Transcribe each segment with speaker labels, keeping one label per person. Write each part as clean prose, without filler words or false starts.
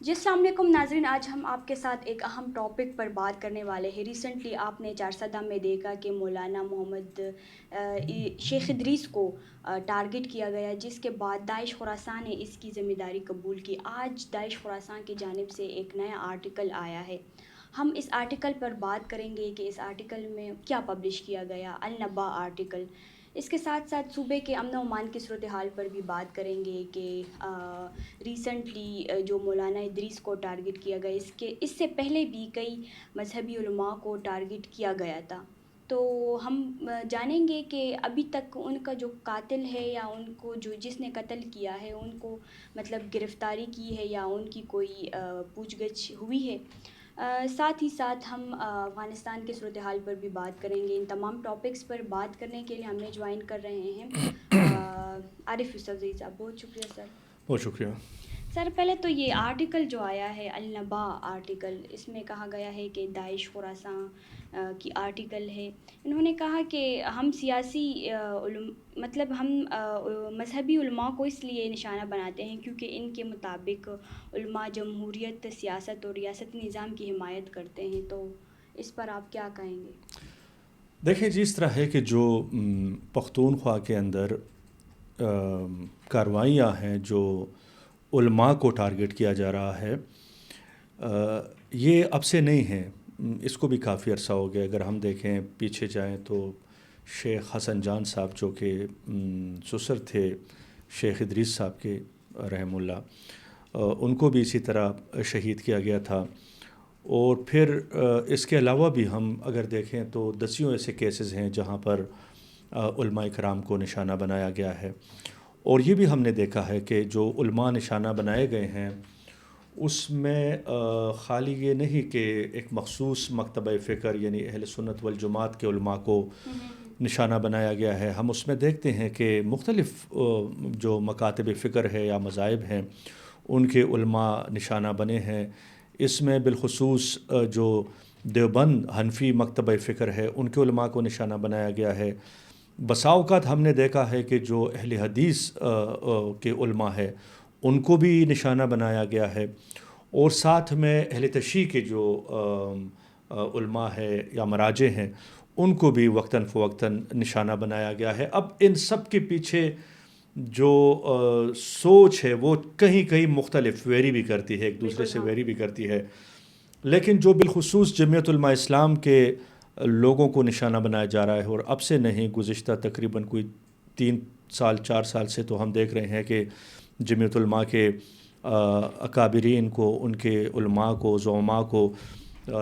Speaker 1: جی السلام علیکم ناظرین، آج ہم آپ کے ساتھ ایک اہم ٹاپک پر بات کرنے والے ہیں۔ ریسنٹلی آپ نے چارسدہ میں دیکھا کہ مولانا محمد شیخ ادریس کو ٹارگٹ کیا گیا، جس کے بعد داعش خراسان نے اس کی ذمہ داری قبول کی۔ آج داعش خراسان کی جانب سے ایک نیا آرٹیکل آیا ہے۔ ہم اس آرٹیکل پر بات کریں گے کہ اس آرٹیکل میں کیا پبلش کیا گیا، النبا آرٹیکل۔ اس کے ساتھ ساتھ صوبے کے امن و امان کی صورتحال پر بھی بات کریں گے کہ ریسنٹلی جو مولانا ادریس کو ٹارگٹ کیا گیا، اس سے پہلے بھی کئی مذہبی علماء کو ٹارگٹ کیا گیا تھا۔ تو ہم جانیں گے کہ ابھی تک ان کا جو قاتل ہے یا ان کو جس نے قتل کیا ہے ان کو مطلب گرفتاری کی ہے یا ان کی کوئی پوچھ گچھ ہوئی ہے۔ ساتھ ہی ساتھ ہم افغانستان کے صورتحال پر بھی بات کریں گے۔ ان تمام ٹاپکس پر بات کرنے کے لیے ہمیں جوائن کر رہے ہیں عارف یوسفزئی صاحب۔ بہت شکریہ سر۔
Speaker 2: بہت شکریہ۔
Speaker 1: سر پہلے تو یہ آرٹیکل جو آیا ہے النبا آرٹیکل، اس میں کہا گیا ہے کہ داعش خراساں کی آرٹیکل ہے۔ انہوں نے کہا کہ ہم سیاسی مطلب ہم مذہبی علماء کو اس لیے نشانہ بناتے ہیں کیونکہ ان کے مطابق علماء جمہوریت، سیاست اور ریاستی نظام کی حمایت کرتے ہیں۔ تو اس پر آپ کیا کہیں گے؟
Speaker 2: دیکھیں جی، اس طرح ہے کہ جو پختونخوا کے اندر کاروائیاں ہیں جو علماء کو ٹارگٹ کیا جا رہا ہے، یہ اب سے نہیں ہیں، اس کو بھی کافی عرصہ ہو گیا۔ اگر ہم دیکھیں پیچھے جائیں تو شیخ حسن جان صاحب جو کہ سسر تھے شیخ ادریس صاحب کے رحم اللہ، ان کو بھی اسی طرح شہید کیا گیا تھا۔ اور پھر اس کے علاوہ بھی ہم اگر دیکھیں تو دسیوں ایسے کیسز ہیں جہاں پر علماء کرام کو نشانہ بنایا گیا ہے۔ اور یہ بھی ہم نے دیکھا ہے کہ جو علماء نشانہ بنائے گئے ہیں اس میں خالی یہ نہیں کہ ایک مخصوص مکتبہ فکر یعنی اہل سنت والجماعت کے علماء کو نشانہ بنایا گیا ہے، ہم اس میں دیکھتے ہیں کہ مختلف جو مکاتب فکر ہے یا مذاہب ہیں ان کے علماء نشانہ بنے ہیں۔ اس میں بالخصوص جو دیوبند حنفی مکتبہ فکر ہے ان کے علماء کو نشانہ بنایا گیا ہے۔ بسا اوقات ہم نے دیکھا ہے کہ جو اہل حدیث کے علماء ہے ان کو بھی نشانہ بنایا گیا ہے، اور ساتھ میں اہل تشیع کے جو علماء ہے یا مراجع ہیں ان کو بھی وقتاً فوقتاً نشانہ بنایا گیا ہے۔ اب ان سب کے پیچھے جو سوچ ہے وہ کہیں کہیں مختلف ویری بھی کرتی ہے، ایک دوسرے سے ویری بھی کرتی ہے، لیکن جو بالخصوص جمعیت علماء اسلام کے لوگوں کو نشانہ بنایا جا رہا ہے، اور اب سے نہیں، گزشتہ تقریباً کوئی 3-4 سال سے تو ہم دیکھ رہے ہیں کہ جمعیت علماء کے اکابرین کو، ان کے علماء کو، زعماء کو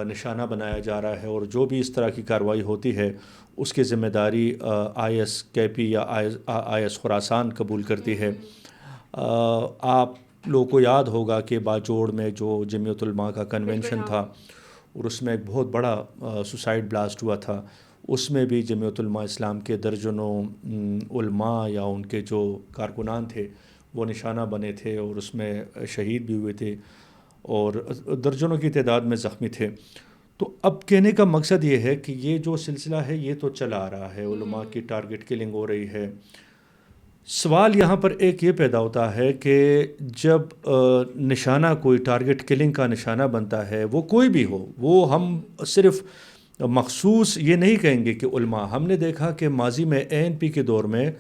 Speaker 2: نشانہ بنایا جا رہا ہے، اور جو بھی اس طرح کی کارروائی ہوتی ہے اس کی ذمہ داری آئی ایس کے پی یا آئی ایس خراسان قبول کرتی ہے۔ آپ لوگوں کو یاد ہوگا کہ باجوڑ میں جو جمعیت علماء کا کنونشن تھا اور اس میں ایک بہت بڑا سوسائڈ بلاسٹ ہوا تھا، اس میں بھی جمعیت علماء اسلام کے درجنوں علماء یا ان کے جو کارکنان تھے وہ نشانہ بنے تھے، اور اس میں شہید بھی ہوئے تھے اور درجنوں کی تعداد میں زخمی تھے۔ تو اب کہنے کا مقصد یہ ہے کہ یہ جو سلسلہ ہے یہ تو چلا آ رہا ہے، علماء کی ٹارگٹ کلنگ ہو رہی ہے۔ سوال یہاں پر ایک یہ پیدا ہوتا ہے کہ جب نشانہ کوئی ٹارگٹ کلنگ کا نشانہ بنتا ہے، وہ کوئی بھی ہو، وہ ہم صرف مخصوص یہ نہیں کہیں گے کہ علماء، ہم نے دیکھا کہ ماضی میں اے این پی کے دور میں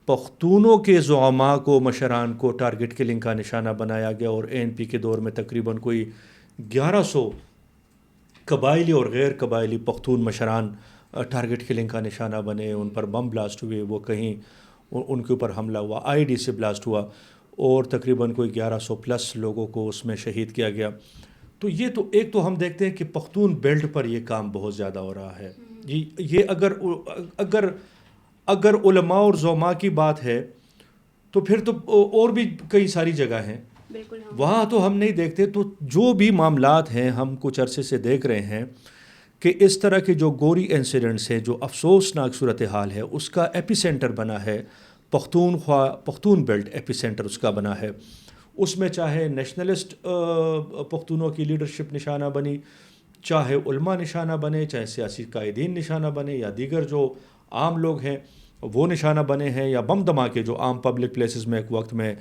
Speaker 2: پختونوں کے زعماء کو، مشران کو ٹارگٹ کلنگ کا نشانہ بنایا گیا، اور اے این پی کے دور میں تقریباً کوئی 1100 قبائلی اور غیر قبائلی پختون مشران ٹارگٹ کلنگ کا نشانہ بنے، ان پر بم بلاسٹ ہوئے، وہ کہیں ان کے اوپر حملہ ہوا، آئی ڈی سے بلاسٹ ہوا، اور تقریباً کوئی 1100+ لوگوں کو اس میں شہید کیا گیا۔ تو یہ تو ایک تو ہم دیکھتے ہیں کہ پختون بیلٹ پر یہ کام بہت زیادہ ہو رہا ہے۔ یہ اگر علماء اور زعماء کی بات ہے تو پھر تو اور بھی کئی ساری جگہ ہیں، وہاں تو ہم نہیں دیکھتے۔ تو جو بھی معاملات ہیں ہم کچھ عرصے سے دیکھ رہے ہیں کہ اس طرح کے جو گوری انسیڈنٹس ہیں، جو افسوسناک صورتحال ہے، اس کا ایپی سینٹر بنا ہے پختون بیلٹ، ایپی سینٹر اس کا بنا ہے۔ اس میں چاہے نیشنلسٹ پختونوں کی لیڈرشپ نشانہ بنی، چاہے علماء نشانہ بنے، چاہے سیاسی قائدین نشانہ بنے، یا دیگر جو عام لوگ ہیں وہ نشانہ بنے ہیں، یا بم دھماکے جو عام پبلک پلیسز میں ایک وقت میں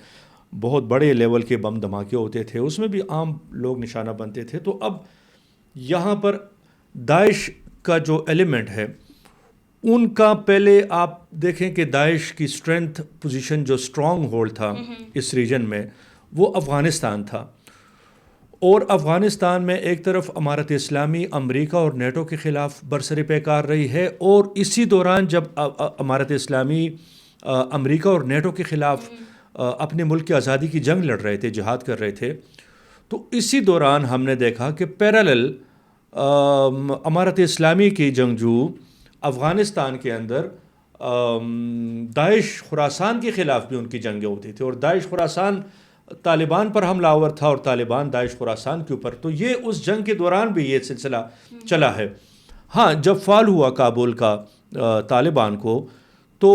Speaker 2: بہت بڑے لیول کے بم دھماکے ہوتے تھے، اس میں بھی عام لوگ نشانہ بنتے تھے. تو اب یہاں پر داعش کا جو ایلیمنٹ ہے ان کا پہلے آپ دیکھیں کہ داعش کی اسٹرینتھ پوزیشن جو اسٹرانگ ہولڈ تھا اس ریجن میں وہ افغانستان تھا. اور افغانستان میں ایک طرف امارت اسلامی امریکہ اور نیٹو کے خلاف برسر پیکار رہی ہے، اور اسی دوران جب امارت اسلامی امریکہ اور نیٹو کے خلاف اپنے ملک کی آزادی کی جنگ لڑ رہے تھے، جہاد کر رہے تھے، تو اسی دوران ہم نے دیکھا کہ پیرالل امارت اسلامی کی جنگجو افغانستان کے اندر داعش خراسان کے خلاف بھی ان کی جنگیں ہوتی تھیں، اور داعش خراسان طالبان پر حملہ آور تھا اور طالبان داعش خراسان کے اوپر. تو یہ اس جنگ کے دوران بھی یہ سلسلہ چلا ہے. ہاں، جب فال ہوا کابل کا طالبان کو، تو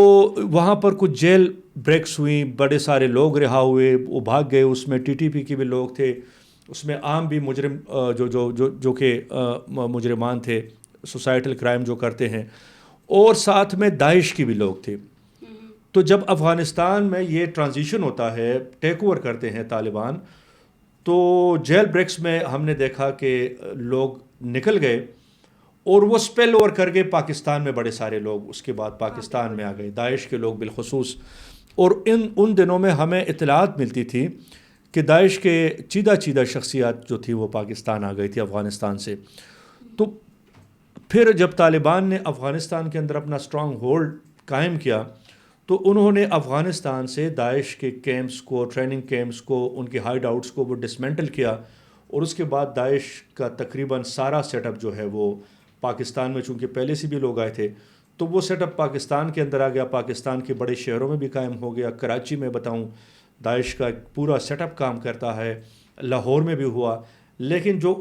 Speaker 2: وہاں پر کچھ جیل بریکس ہوئیں، بڑے سارے لوگ رہا ہوئے، وہ بھاگ گئے. اس میں ٹی ٹی پی کے بھی لوگ تھے، اس میں عام بھی مجرم جو کہ مجرمان تھے، سوسائٹل کرائم جو کرتے ہیں، اور ساتھ میں داعش کی بھی لوگ تھے. تو جب افغانستان میں یہ ٹرانزیشن ہوتا ہے، ٹیک اوور کرتے ہیں طالبان، تو جیل بریکس میں ہم نے دیکھا کہ لوگ نکل گئے اور وہ سپیل اوور کر گئے پاکستان میں. بڑے سارے لوگ اس کے بعد پاکستان میں آ گئے، داعش کے لوگ بالخصوص. اور ان دنوں میں ہمیں اطلاعات ملتی تھی کہ داعش کے چیدہ شخصیات جو تھی وہ پاکستان آ گئی تھی افغانستان سے. تو پھر جب طالبان نے افغانستان کے اندر اپنا اسٹرانگ ہولڈ قائم کیا، تو انہوں نے افغانستان سے داعش کے کیمپس کو، ٹریننگ کیمپس کو، ان کے ہائیڈ آؤٹس کو وہ ڈسمینٹل کیا. اور اس کے بعد داعش کا تقریباً سارا سیٹ اپ جو ہے وہ پاکستان میں، چونکہ پہلے سے بھی لوگ آئے تھے، تو وہ سیٹ اپ پاکستان کے اندر آ گیا. پاکستان کے بڑے شہروں میں بھی قائم ہو گیا. کراچی میں بتاؤں داعش کا پورا سیٹ اپ کام کرتا ہے، لاہور میں بھی ہوا. لیکن جو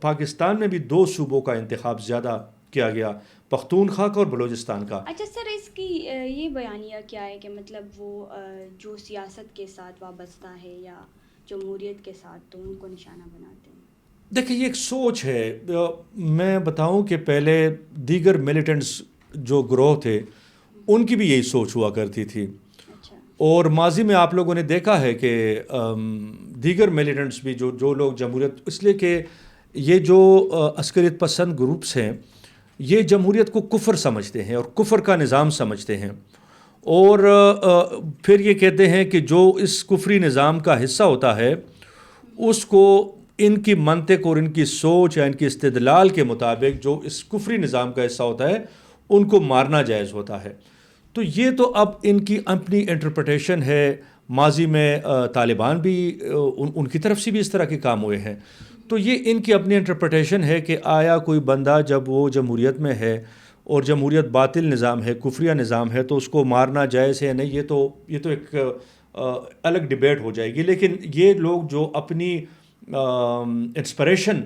Speaker 2: پاکستان میں بھی 2 صوبوں کا انتخاب زیادہ کیا گیا، پختونخوا کا اور بلوچستان کا.
Speaker 1: اچھا سر، اس کی یہ بیانیہ کیا ہے کہ مطلب وہ جو سیاست کے ساتھ وابستہ ہے یا جمہوریت کے ساتھ، تو ان کو نشانہ بناتے ہیں؟
Speaker 2: دیکھیں، یہ ایک سوچ ہے. میں بتاؤں کہ پہلے دیگر ملیٹنٹس جو گروہ تھے ان کی بھی یہی سوچ ہوا کرتی تھی. اور ماضی میں آپ لوگوں نے دیکھا ہے کہ دیگر ملیٹنٹس بھی جو لوگ جمہوریت، اس لیے کہ یہ جو عسکریت پسند گروپس ہیں یہ جمہوریت کو کفر سمجھتے ہیں اور کفر کا نظام سمجھتے ہیں، اور پھر یہ کہتے ہیں کہ جو اس کفری نظام کا حصہ ہوتا ہے اس کو ان کی منطق اور ان کی سوچ یا ان کی استدلال کے مطابق جو اس کفری نظام کا حصہ ہوتا ہے ان کو مارنا جائز ہوتا ہے. تو یہ تو اب ان کی اپنی انٹرپریٹیشن ہے. ماضی میں طالبان بھی ان کی طرف سے بھی اس طرح کے کام ہوئے ہیں. تو یہ ان کی اپنی انٹرپریٹیشن ہے کہ آیا کوئی بندہ جب وہ جمہوریت میں ہے اور جمہوریت باطل نظام ہے، کفریہ نظام ہے، تو اس کو مارنا جائز ہے نہیں. یہ تو ایک الگ ڈبیٹ ہو جائے گی. لیکن یہ لوگ جو اپنی انسپریشن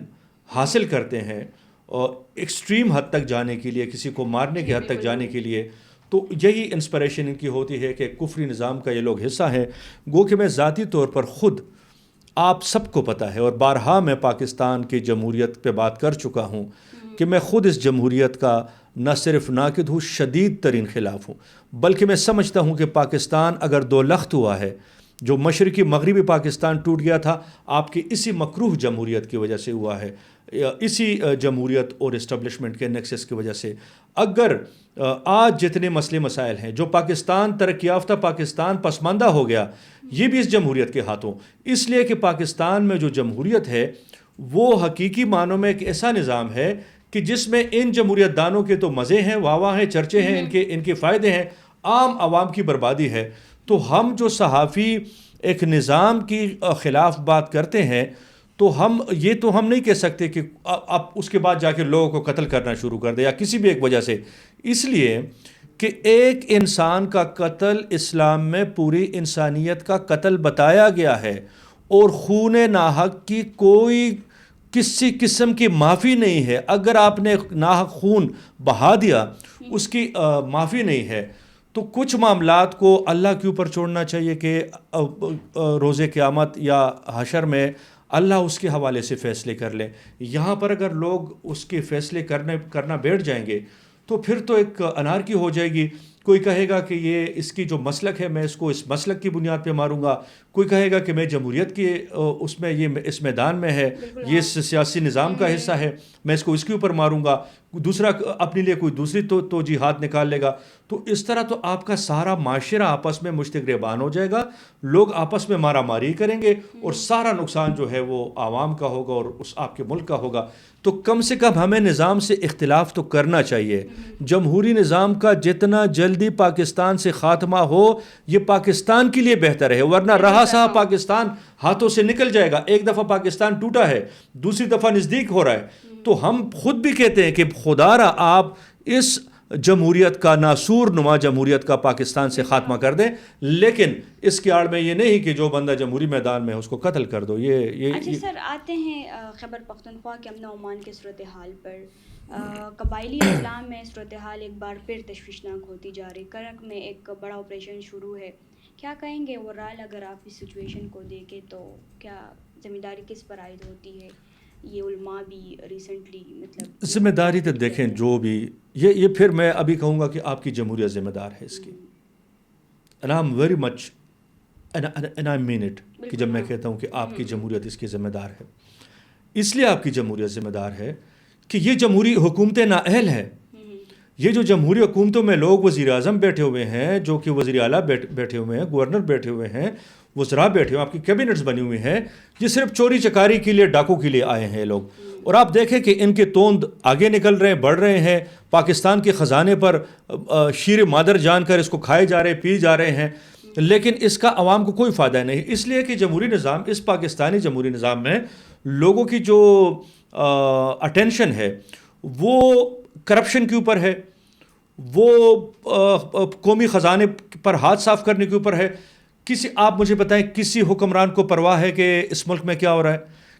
Speaker 2: حاصل کرتے ہیں اور ایکسٹریم حد تک جانے کے لیے، کسی کو مارنے کی حد تک جانے کے لیے، تو یہی انسپریشن ان کی ہوتی ہے کہ کفری نظام کا یہ لوگ حصہ ہیں. گو کہ میں ذاتی طور پر خود، آپ سب کو پتہ ہے، اور بارہا میں پاکستان کی جمہوریت پہ بات کر چکا ہوں کہ میں خود اس جمہوریت کا نہ صرف ناقد ہوں، شدید ترین خلاف ہوں. بلکہ میں سمجھتا ہوں کہ پاکستان اگر 2 لخت ہوا ہے، جو مشرقی مغربی پاکستان ٹوٹ گیا تھا، آپ کی اسی مکروہ جمہوریت کی وجہ سے ہوا ہے، اسی جمہوریت اور اسٹیبلشمنٹ کے نیکسس کی وجہ سے. اگر آج جتنے مسئلے مسائل ہیں جو پاکستان ترقی یافتہ پاکستان پسماندہ ہو گیا، یہ بھی اس جمہوریت کے ہاتھوں. اس لیے کہ پاکستان میں جو جمہوریت ہے وہ حقیقی معنوں میں ایک ایسا نظام ہے کہ جس میں ان جمہوریت دانوں کے تو مزے ہیں، واہ ہیں، چرچے ہیں، ان کے فائدے ہیں، عام عوام کی بربادی ہے. تو ہم جو صحافی ایک نظام کی خلاف بات کرتے ہیں، تو ہم نہیں کہہ سکتے کہ اب اس کے بعد جا کے لوگوں کو قتل کرنا شروع کر دے یا کسی بھی ایک وجہ سے. اس لیے کہ ایک انسان کا قتل اسلام میں پوری انسانیت کا قتل بتایا گیا ہے، اور خون ناحق کی کوئی کسی قسم کی معافی نہیں ہے. اگر آپ نے ناحق خون بہا دیا، اس کی معافی نہیں ہے. تو کچھ معاملات کو اللہ کے اوپر چھوڑنا چاہیے کہ روز قیامت یا حشر میں اللہ اس کے حوالے سے فیصلے کر لیں. یہاں پر اگر لوگ اس کے فیصلے کرنا بیٹھ جائیں گے تو پھر تو ایک انارکی ہو جائے گی. کوئی کہے گا کہ یہ اس کی جو مسلک ہے میں اس کو اس مسلک کی بنیاد پہ ماروں گا، کوئی کہے گا کہ میں جمہوریت کے اس میں یہ اس میدان میں ہے، یہ اس سیاسی نظام کا حصہ ہے، میں اس کو اس کے اوپر ماروں گا، دوسرا اپنے لیے کوئی دوسری توجیہات نکال لے گا. تو اس طرح تو آپ کا سارا معاشرہ آپس میں مشت گریبان ہو جائے گا، لوگ آپس میں مارا ماری کریں گے اور سارا نقصان جو ہے وہ عوام کا ہوگا اور اس آپ کے ملک کا ہوگا. تو کم سے کم ہمیں نظام سے اختلاف تو کرنا چاہیے. جمہوری نظام کا جتنا جلدی پاکستان سے خاتمہ ہو یہ پاکستان کے لیے بہتر ہے، ورنہ رہا سہا پاکستان ہاتھوں سے نکل جائے گا. ایک دفعہ پاکستان ٹوٹا ہے، دوسری دفعہ نزدیک ہو رہا ہے. تو ہم خود بھی کہتے ہیں کہ خدا را آپ اس جمہوریت کا ناسور نما جمہوریت کا پاکستان سے خاتمہ کر دیں، لیکن اس کی آڑ میں یہ نہیں کہ جو بندہ جمہوری میدان میں ہے اس کو قتل کر دو.
Speaker 1: اچھا سر، آتے ہیں خیبر پختونخوا کے امن و امان کے صورتحال پر. قبائلی اسلام میں صورتحال ایک بار پھر تشویشناک ہوتی جا رہی. کرک میں ایک بڑا آپریشن شروع ہے. کیا کہیں گے اوورال اگر آپ اس سچویشن کو دیکھیں تو کیا ذمہ داری کس پر عائد ہوتی ہے؟ یہ علماء بھی ریسنٹلی مطلب
Speaker 2: ذمہ داری تو دیکھیں جو بھی یہ پھر میں ابھی کہوں گا کہ آپ کی جمہوریت ذمہ دار ہے اس کی. and I'm very much and I mean it کہ جب میں کہتا ہوں کہ آپ کی جمہوریت اس کی ذمہ دار ہے، اس لیے آپ کی جمہوریت ذمہ دار ہے کہ یہ جمہوری حکومتیں نااہل ہے. یہ جو جمہوری حکومتوں میں لوگ وزیر اعظم بیٹھے ہوئے ہیں، جو کہ وزیر اعلیٰ بیٹھے ہوئے ہیں، گورنر بیٹھے ہوئے ہیں، وزراء بیٹھے ہوئے ہیں، آپ کی کیبنٹس بنی ہوئی ہیں، یہ صرف چوری چکاری کے لیے، ڈاکوں کے لیے آئے ہیں لوگ. اور آپ دیکھیں کہ ان کے توند آگے نکل رہے ہیں، بڑھ رہے ہیں، پاکستان کے خزانے پر شیر مادر جان کر اس کو کھائے جا رہے ہیں، پی جا رہے ہیں، لیکن اس کا عوام کو کوئی فائدہ نہیں. اس لیے کہ جمہوری نظام، اس پاکستانی جمہوری نظام میں لوگوں کی جو اٹینشن ہے وہ کرپشن کے اوپر ہے، وہ قومی خزانے پر ہاتھ صاف کرنے کے اوپر ہے. آپ مجھے بتائیں کسی حکمران کو پرواہ ہے کہ اس ملک میں کیا ہو رہا ہے؟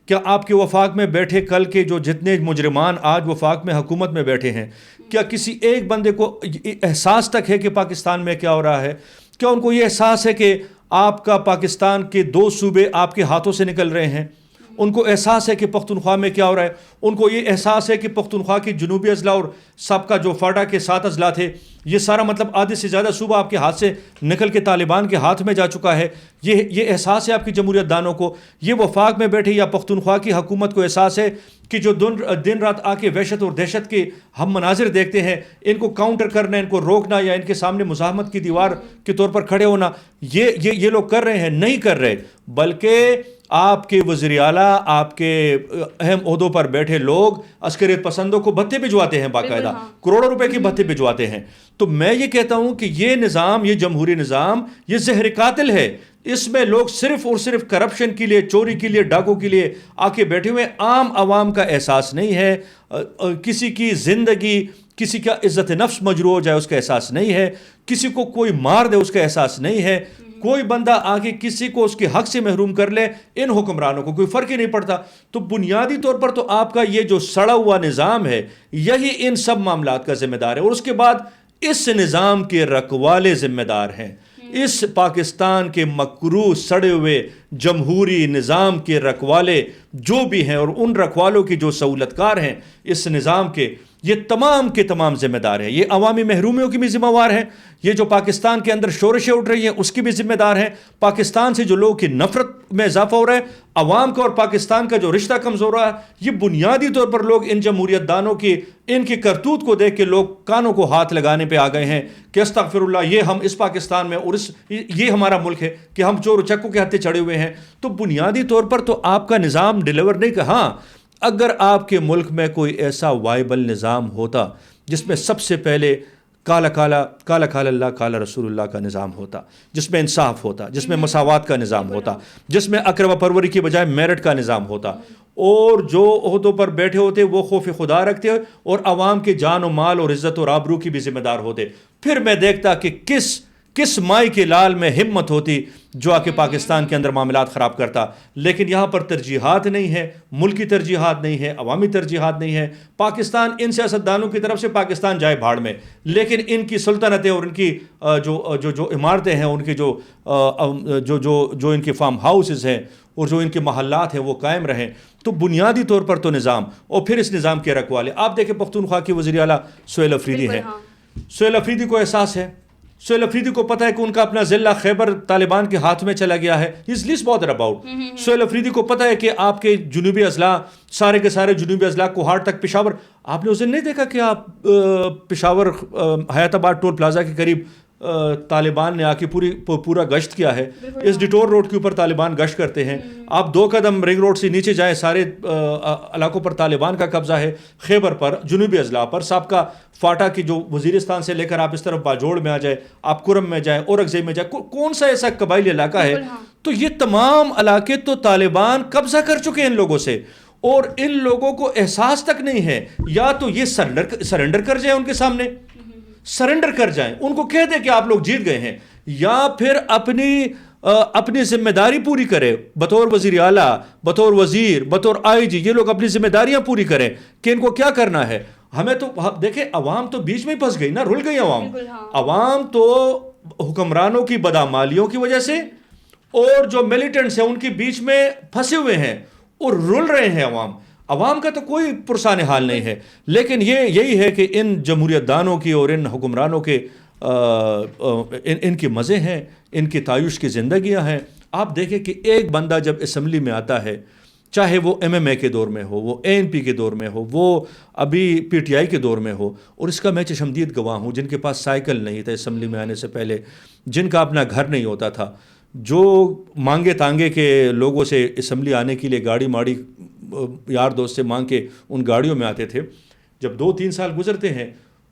Speaker 2: کیا آپ کے وفاق میں بیٹھے کل کے جو جتنے مجرمان آج وفاق میں حکومت میں بیٹھے ہیں، کیا کسی ایک بندے کو احساس تک ہے کہ پاکستان میں کیا ہو رہا ہے؟ کیا ان کو یہ احساس ہے کہ آپ کا پاکستان کے 2 صوبے آپ کے ہاتھوں سے نکل رہے ہیں؟ ان کو احساس ہے کہ پختونخوا میں کیا ہو رہا ہے؟ ان کو یہ احساس ہے کہ پختونخوا کی جنوبی اضلاع اور سب کا جو فاڈا کے 7 اضلاع تھے، یہ سارا مطلب آدھے سے زیادہ صوبہ آپ کے ہاتھ سے نکل کے طالبان کے ہاتھ میں جا چکا ہے. یہ احساس ہے آپ کی جمہوریت دانوں کو؟ یہ وفاق میں بیٹھے یا پختونخوا کی حکومت کو احساس ہے کہ جو دن رات آ کے وحشت اور دہشت کے ہم مناظر دیکھتے ہیں، ان کو کاؤنٹر کرنا، ان کو روکنا یا ان کے سامنے مزاحمت کی دیوار کے طور پر کھڑے ہونا، یہ لوگ کر رہے ہیں؟ نہیں کر رہے، بلکہ آپ کے وزیر اعلیٰ، آپ کے اہم عہدوں پر بیٹھے لوگ عسکریت پسندوں کو بھتے بھجواتے ہیں، باقاعدہ کروڑوں روپے کی بھتے بھجواتے ہیں. تو میں یہ کہتا ہوں کہ یہ نظام، یہ جمہوری نظام، یہ زہر قاتل ہے. اس میں لوگ صرف اور صرف کرپشن کے لیے، چوری کے لیے، ڈاکوں کے لیے آ کے بیٹھے ہوئے. عام عوام کا احساس نہیں ہے، کسی کی زندگی، کسی کا عزت نفس مجروح ہو جائے اس کا احساس نہیں ہے، کسی کو کوئی مار دے اس کا احساس نہیں ہے، کوئی بندہ آگے کسی کو اس کے حق سے محروم کر لے، ان حکمرانوں کو کوئی فرق ہی نہیں پڑتا. تو بنیادی طور پر تو آپ کا یہ جو سڑا ہوا نظام ہے یہی ان سب معاملات کا ذمہ دار ہے. اور اس کے بعد اس نظام کے رکھوالے ذمہ دار ہیں. اس پاکستان کے مکروہ سڑے ہوئے جمہوری نظام کے رکھوالے جو بھی ہیں اور ان رکھوالوں کی جو سہولت کار ہیں اس نظام کے، یہ تمام کے تمام ذمہ دار ہیں. یہ عوامی محرومیوں کی بھی ذمہ وار ہیں. یہ جو پاکستان کے اندر شورشیں اٹھ رہی ہیں اس کی بھی ذمہ دار ہیں. پاکستان سے جو لوگوں کی نفرت میں اضافہ ہو رہا ہے، عوام کا اور پاکستان کا جو رشتہ کمزور رہا ہے، یہ بنیادی طور پر لوگ ان جمہوریت دانوں کی ان کی کرتوت کو دیکھ کے لوگ کانوں کو ہاتھ لگانے پہ آ گئے ہیں کہ استغفر اللہ، یہ ہم اس پاکستان میں اور یہ ہمارا ملک ہے کہ ہم چور و چکوں کے ہتھے چڑھے ہوئے ہیں. تو بنیادی طور پر تو آپ کا نظام ڈیلیور نہیں کہ ہاں، اگر آپ کے ملک میں کوئی ایسا وائبل نظام ہوتا جس میں سب سے پہلے کالا اللہ کالا رسول اللہ کا نظام ہوتا، جس میں انصاف ہوتا، جس میں مساوات کا نظام ہوتا، جس میں اکرم و پروری کی بجائے میرٹ کا نظام ہوتا، اور جو عہدوں پر بیٹھے ہوتے وہ خوف خدا رکھتے اور عوام کے جان و مال اور عزت اور آبرو کی بھی ذمہ دار ہوتے، پھر میں دیکھتا کہ کس مائی کے لال میں ہمت ہوتی جو آ کے پاکستان کے اندر معاملات خراب کرتا. لیکن یہاں پر ترجیحات نہیں ہے، ملکی ترجیحات نہیں ہے، عوامی ترجیحات نہیں ہے. پاکستان ان سیاستدانوں کی طرف سے پاکستان جائے بھاڑ میں، لیکن ان کی سلطنتیں اور ان کی جو عمارتیں ہیں، ان کی جو ان کے فارم ہاؤسز ہیں اور جو ان کے محلات ہیں وہ قائم رہیں. تو بنیادی طور پر تو نظام، اور پھر اس نظام کے رکھوالے. آپ دیکھیں پختونخوا کے وزیر اعلیٰ سہیل افریدی ہیں. سہیل افریدی کو احساس ہے سہیل افریدی کو پتہ ہے کہ ان کا اپنا ضلع خیبر طالبان کے ہاتھ میں چلا گیا ہے. He is least bothered about. Sohail Afridi کو پتہ ہے کہ آپ کے جنوبی اضلاع سارے کے سارے جنوبی اضلاع کوہاڑ تک پشاور, آپ نے اس دن نہیں دیکھا کہ آپ پشاور حیات آباد ٹول پلازا کے قریب طالبان نے آ کے پورا گشت کیا ہے. اس ڈیٹور روڈ کے اوپر طالبان گشت کرتے ہیں. آپ 2 قدم رنگ روڈ سے نیچے جائیں, سارے علاقوں پر طالبان کا قبضہ ہے. خیبر پر, جنوبی اضلاع پر, سابقہ فاٹا کی جو وزیرستان سے لے کر آپ اس طرف باجوڑ میں آ جائیں, آپ کرم میں جائیں, اورگزئی میں جائیں, کون سا ایسا قبائلی علاقہ ہے. تو یہ تمام علاقے تو طالبان قبضہ کر چکے ہیں ان لوگوں سے, اور ان لوگوں کو احساس تک نہیں ہے. یا تو یہ سرنڈر کر جائیں, ان کے سامنے سرنڈر کر جائیں, ان کو کہہ دیں کہ آپ لوگ جیت گئے ہیں, یا پھر اپنی ذمہ داری پوری کرے بطور وزیر اعلیٰ, بطور وزیر, بطور آئی جی. یہ لوگ اپنی ذمہ داریاں پوری کریں کہ ان کو کیا کرنا ہے. ہمیں تو دیکھیں, عوام تو بیچ میں ہی پھنس گئی نا, رل گئی عوام. عوام تو حکمرانوں کی بدعمالیوں کی وجہ سے اور جو ملیٹنٹس ہیں ان کے بیچ میں پھنسے ہوئے ہیں اور رل رہے ہیں. عوام کا تو کوئی پرسان حال نہیں ہے. لیکن یہی ہے کہ ان جمہوریت دانوں کی اور ان حکمرانوں کے ان کے مزے ہیں, ان کی تعیش کی زندگیاں ہیں. آپ دیکھیں کہ ایک بندہ جب اسمبلی میں آتا ہے, چاہے وہ MMA کے دور میں ہو, وہ ANP کے دور میں ہو, وہ ابھی PTI کے دور میں ہو, اور اس کا میں چشمدید گواہ ہوں, جن کے پاس سائیکل نہیں تھا اسمبلی میں آنے سے پہلے, جن کا اپنا گھر نہیں ہوتا تھا, جو مانگے تانگے کے لوگوں سے اسمبلی آنے کے لیے گاڑی ماڑی یار دوست سے مانگ کے ان گاڑیوں میں آتے تھے. جب 2-3 سال گزرتے ہیں,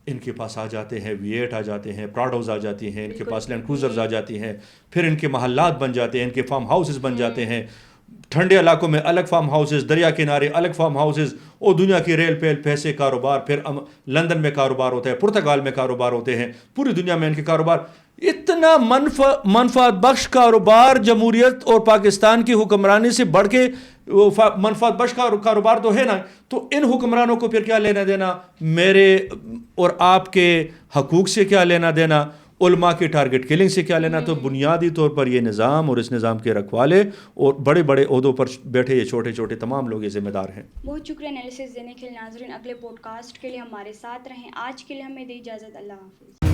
Speaker 2: ان کے پاس آ جاتے ہیں V8 آ جاتے ہیں, پراڈوز آ جاتی ہیں, ان کے پاس لینڈ کروزرز آ جاتی ہیں, پھر ان کے محلات بن جاتے ہیں, ان کے فارم ہاؤسز بن جاتے ہیں. ٹھنڈے علاقوں میں الگ فارم ہاؤسز, دریا کنارے الگ فارم ہاؤسز, اور دنیا کی ریل پیل پیسے کاروبار. پھر لندن میں کاروبار ہوتا ہے, پرتگال میں کاروبار ہوتے ہیں, پوری دنیا میں ان کے کاروبار. اتنا منفعت بخش کاروبار جمہوریت اور پاکستان کی حکمرانی سے بڑھ کے منفعت بخش کاروبار تو ہے نا. تو ان حکمرانوں کو پھر کیا لینا دینا, میرے اور آپ کے حقوق سے کیا لینا دینا, علماء کی ٹارگٹ کلنگ سے کیا لینا. تو بنیادی طور پر یہ نظام اور اس نظام کے رکھوالے اور بڑے بڑے عہدوں پر بیٹھے یہ چھوٹے چھوٹے تمام لوگ یہ ذمہ دار ہیں.
Speaker 1: بہت شکریہ انالیسس دینے کے لیے. ناظرین, اگلے پوڈ کاسٹ کے لیے ہمارے ساتھ رہیں. آج کے لیے ہمیں دے اجازت. اللہ حافظ.